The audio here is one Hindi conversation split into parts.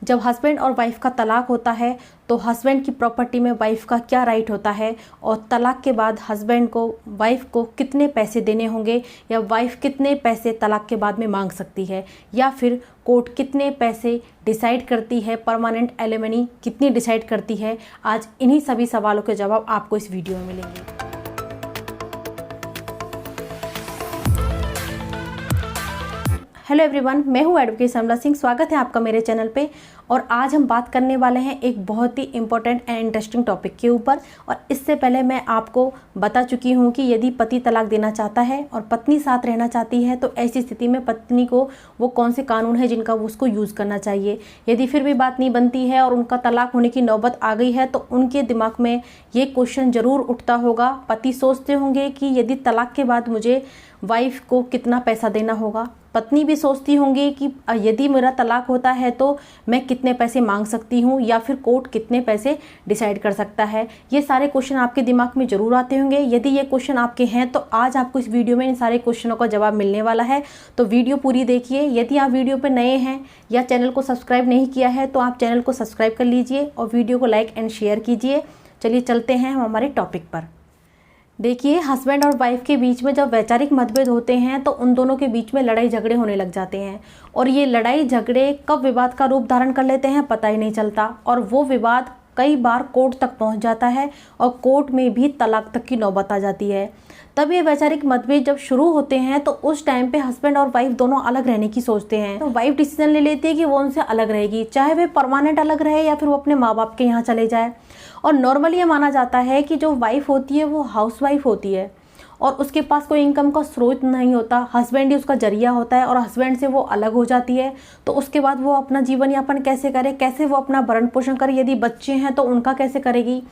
जब हस्बैंड और वाइफ का तलाक होता है तो हस्बैंड की प्रॉपर्टी में वाइफ का क्या राइट होता है, और तलाक के बाद हस्बैंड को वाइफ को कितने पैसे देने होंगे, या वाइफ कितने पैसे तलाक के बाद में मांग सकती है, या फिर कोर्ट कितने पैसे डिसाइड करती है, परमानेंट एलिमनी कितनी डिसाइड करती है। आज इन्हीं सभी सवालों के जवाब आपको इस वीडियो में मिलेंगे। हेलो एवरीवन, मैं हूं एडवोकेट समला सिंह। स्वागत है आपका मेरे चैनल पे। और आज हम बात करने वाले हैं एक बहुत ही इम्पोर्टेंट एंड इंटरेस्टिंग टॉपिक के ऊपर। और इससे पहले मैं आपको बता चुकी हूं कि यदि पति तलाक देना चाहता है और पत्नी साथ रहना चाहती है तो ऐसी स्थिति में पत्नी को वो कौन से कानून है जिनका वो उसको यूज़ करना चाहिए। यदि फिर भी बात नहीं बनती है और उनका तलाक होने की नौबत आ गई है तो उनके दिमाग में ये क्वेश्चन ज़रूर उठता होगा। पति सोचते होंगे कि यदि तलाक के बाद मुझे वाइफ को कितना पैसा देना होगा, पत्नी भी सोचती होंगी कि यदि मेरा तलाक होता है तो मैं कितने पैसे मांग सकती हूँ, या फिर कोर्ट कितने पैसे डिसाइड कर सकता है। ये सारे क्वेश्चन आपके दिमाग में ज़रूर आते होंगे। यदि ये क्वेश्चन आपके हैं तो आज आपको इस वीडियो में इन सारे क्वेश्चनों का जवाब मिलने वाला है, तो वीडियो पूरी देखिए। यदि आप वीडियो पर नए हैं या चैनल को सब्सक्राइब नहीं किया है तो आप चैनल को सब्सक्राइब कर लीजिए और वीडियो को लाइक एंड शेयर कीजिए। चलिए चलते हैं हम हमारे टॉपिक पर। देखिए, हस्बैंड और वाइफ के बीच में जब वैचारिक मतभेद होते हैं तो उन दोनों के बीच में लड़ाई झगड़े होने लग जाते हैं, और ये लड़ाई झगड़े कब विवाद का रूप धारण कर लेते हैं पता ही नहीं चलता, और वो विवाद कई बार कोर्ट तक पहुंच जाता है और कोर्ट में भी तलाक तक की नौबत आ जाती है। तब ये वैचारिक मतभेद जब शुरू होते हैं तो उस टाइम पे हस्बैंड और वाइफ दोनों अलग रहने की सोचते हैं। तो वाइफ डिसीजन ले लेती है कि वो उनसे अलग रहेगी, चाहे वे परमानेंट अलग रहे या फिर वो अपने माँ बाप के यहाँ चले जाए। और नॉर्मली ये माना जाता है कि जो वाइफ होती है वो हाउस वाइफ होती है और उसके पास कोई इनकम का स्रोत नहीं होता, हस्बैंड ही उसका जरिया होता है, और हस्बैंड से वो अलग हो जाती है तो उसके बाद वो अपना जीवन यापन कैसे करे, कैसे वो अपना भरण पोषण करे, यदि बच्चे हैं तो उनका कैसे करेगी।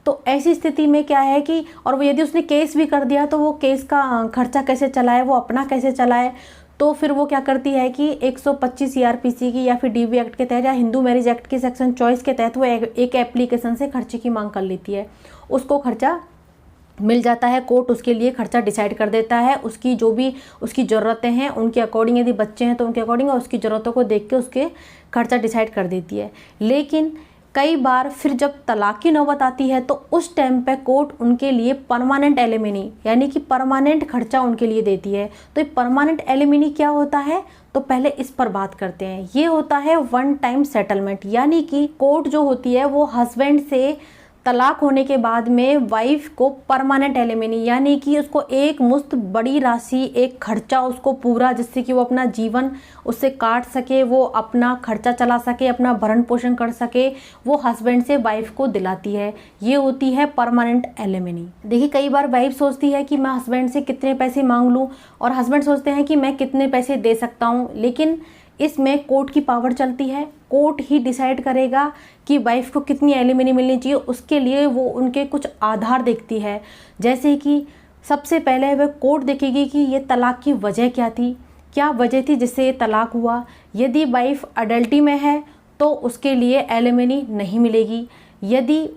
तो ऐसी स्थिति में क्या है कि और वो यदि उसने केस भी कर दिया तो वो केस का खर्चा कैसे चलाए, वो अपना कैसे चलाए। तो फिर वो क्या करती है कि 125 सीआरपीसी की या फिर डीवी एक्ट के तहत या हिंदू मैरिज एक्ट के सेक्शन 24 के तहत वो एक एप्लीकेशन से खर्चे की मांग कर लेती है। उसको खर्चा मिल जाता है, कोर्ट उसके लिए खर्चा डिसाइड कर देता है। उसकी जो भी उसकी ज़रूरतें हैं उनके अकॉर्डिंग, यदि बच्चे हैं तो उनके अकॉर्डिंग, और उसकी ज़रूरतों को देख के उसके खर्चा डिसाइड कर देती है। लेकिन कई बार फिर जब तलाक की नौबत आती है तो उस टाइम पे कोर्ट उनके लिए परमानेंट एलिमिनी यानी कि परमानेंट खर्चा उनके लिए देती है। तो ये परमानेंट एलिमिनी क्या होता है, तो पहले इस पर बात करते हैं। ये होता है वन टाइम सेटलमेंट, यानी कि कोर्ट जो होती है वो हस्बैंड से तलाक होने के बाद में वाइफ को परमानेंट एलिमिनी यानी कि उसको एक मुश्त बड़ी राशि, एक खर्चा उसको पूरा, जिससे कि वो अपना जीवन उससे काट सके, वो अपना खर्चा चला सके, अपना भरण पोषण कर सके, वो हस्बैंड से वाइफ को दिलाती है। ये होती है परमानेंट एलिमिनी। देखिए, कई बार वाइफ सोचती है कि मैं हस्बैंड से कितने पैसे मांग लूँ, और हस्बैंड सोचते हैं कि मैं कितने पैसे दे सकता हूँ, लेकिन इसमें कोर्ट की पावर चलती है। कोर्ट ही डिसाइड करेगा कि वाइफ को कितनी एलिमिनी मिलनी चाहिए। उसके लिए वो उनके कुछ आधार देखती है, जैसे कि सबसे पहले वह कोर्ट देखेगी कि ये तलाक की वजह क्या थी, क्या वजह थी जिससे ये तलाक हुआ। यदि वाइफ अडल्टी में है तो उसके लिए एलिमिनी नहीं मिलेगी। यदि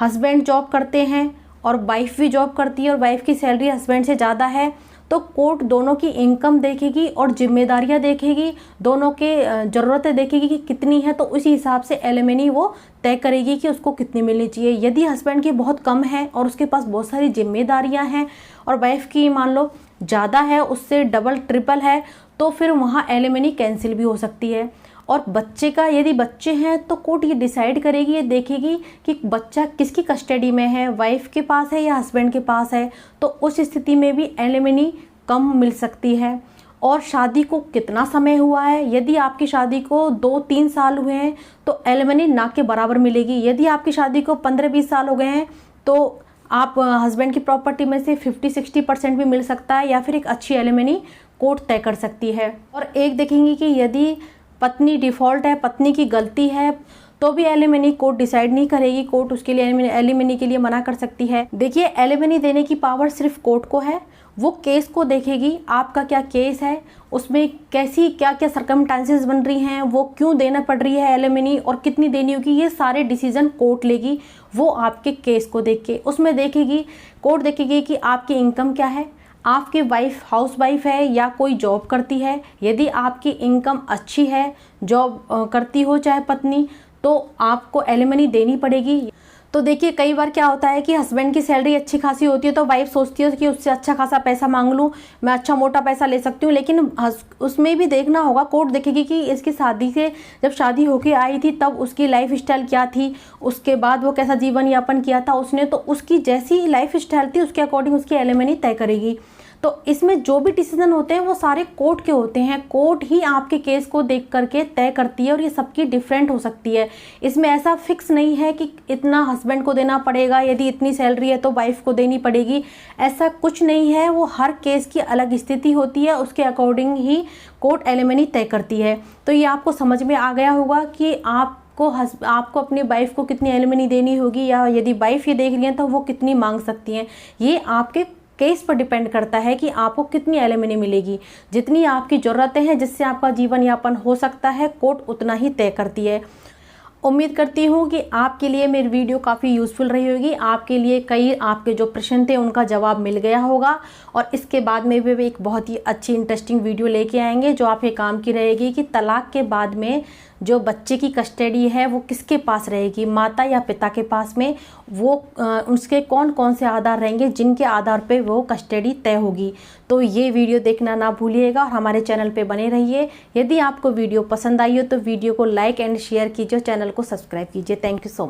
हस्बैंड जॉब करते हैं और वाइफ भी जॉब करती है और वाइफ की सैलरी हस्बैंड से ज़्यादा है तो कोर्ट दोनों की इनकम देखेगी और जिम्मेदारियां देखेगी, दोनों के ज़रूरतें देखेगी कि कितनी है, तो उसी हिसाब से एलिमिनी वो तय करेगी कि उसको कितनी मिलनी चाहिए। यदि हस्बैंड की बहुत कम है और उसके पास बहुत सारी जिम्मेदारियां हैं और वाइफ की मान लो ज़्यादा है, उससे डबल ट्रिपल है, तो फिर वहाँ एलिमिनी कैंसिल भी हो सकती है। और बच्चे का, यदि बच्चे हैं तो कोर्ट ये डिसाइड करेगी, ये देखेगी कि बच्चा किसकी कस्टडी में है, वाइफ के पास है या हस्बैंड के पास है, तो उस स्थिति में भी एलिमिनी कम मिल सकती है। और शादी को कितना समय हुआ है, यदि आपकी शादी को 2-3 साल हुए हैं तो एलिमिनी ना के बराबर मिलेगी। यदि आपकी शादी को 15-20 साल हो गए हैं तो आप हस्बैंड की प्रॉपर्टी में से 50-60% भी मिल सकता है, या फिर एक अच्छी एलिमिनी कोर्ट तय कर सकती है। और एक देखेंगे कि यदि पत्नी डिफ़ॉल्ट है, पत्नी की गलती है, तो भी एलिमिनी कोर्ट डिसाइड नहीं करेगी। कोर्ट उसके लिए एलिमिनी के लिए मना कर सकती है। देखिए, एलिमिनी देने की पावर सिर्फ कोर्ट को है। वो केस को देखेगी, आपका क्या केस है, उसमें कैसी क्या क्या सर्कमस्टांसेस बन रही हैं, वो क्यों देना पड़ रही है एलिमिनी और कितनी देनी होगी, ये सारे डिसीजन कोर्ट लेगी। वो आपके केस को देख के उसमें देखेगी, कोर्ट देखेगी कि आपकी इनकम क्या है, आपकी वाइफ हाउस वाइफ है या कोई जॉब करती है, यदि आपकी इनकम अच्छी है, जॉब करती हो चाहे पत्नी, तो आपको एलिमनी देनी पड़ेगी। तो देखिए कई बार क्या होता है कि हस्बैंड की सैलरी अच्छी खासी होती है तो वाइफ सोचती है कि उससे अच्छा खासा पैसा मांग लूँ, मैं अच्छा मोटा पैसा ले सकती हूँ, लेकिन उसमें भी देखना होगा, कोर्ट देखेगी कि इसकी शादी से जब शादी होके आई थी तब उसकी लाइफ स्टाइल क्या थी, उसके बाद वो कैसा जीवन यापन किया था उसने, तो उसकी जैसी लाइफ स्टाइल थी उसके अकॉर्डिंग उसकी एलिमनी तय करेगी। तो इसमें जो भी डिसीजन होते हैं वो सारे कोर्ट के होते हैं, कोर्ट ही आपके केस को देख करके तय करती है और ये सबकी डिफरेंट हो सकती है। इसमें ऐसा फिक्स नहीं है कि इतना हस्बैंड को देना पड़ेगा, यदि इतनी सैलरी है तो वाइफ को देनी पड़ेगी, ऐसा कुछ नहीं है। वो हर केस की अलग स्थिति होती है, उसके अकॉर्डिंग ही कोर्ट एलिमनी तय करती है। तो ये आपको समझ में आ गया होगा कि आपको अपनी वाइफ को कितनी एलिमनी देनी होगी, या यदि वाइफ ये देख रही है तो वो कितनी मांग सकती हैं। ये आपके केस पर डिपेंड करता है कि आपको कितनी एलिमनी मिलेगी। जितनी आपकी ज़रूरतें हैं, जिससे आपका जीवन यापन हो सकता है, कोर्ट उतना ही तय करती है। उम्मीद करती हूँ कि आपके लिए मेरी वीडियो काफ़ी यूज़फुल रही होगी। आपके लिए कई आपके जो प्रश्न थे उनका जवाब मिल गया होगा, और इसके बाद में भी एक बहुत ही अच्छी इंटरेस्टिंग वीडियो लेके आएंगे जो आपके काम की रहेगी कि तलाक के बाद में जो बच्चे की कस्टडी है वो किसके पास रहेगी, माता या पिता के पास में, वो उसके कौन कौन से आधार रहेंगे जिनके आधार पे वो कस्टडी तय होगी। तो ये वीडियो देखना ना भूलिएगा और हमारे चैनल पे बने रहिए। यदि आपको वीडियो पसंद आई हो तो वीडियो को लाइक एंड शेयर कीजिए, चैनल को सब्सक्राइब कीजिए। Thank you so much.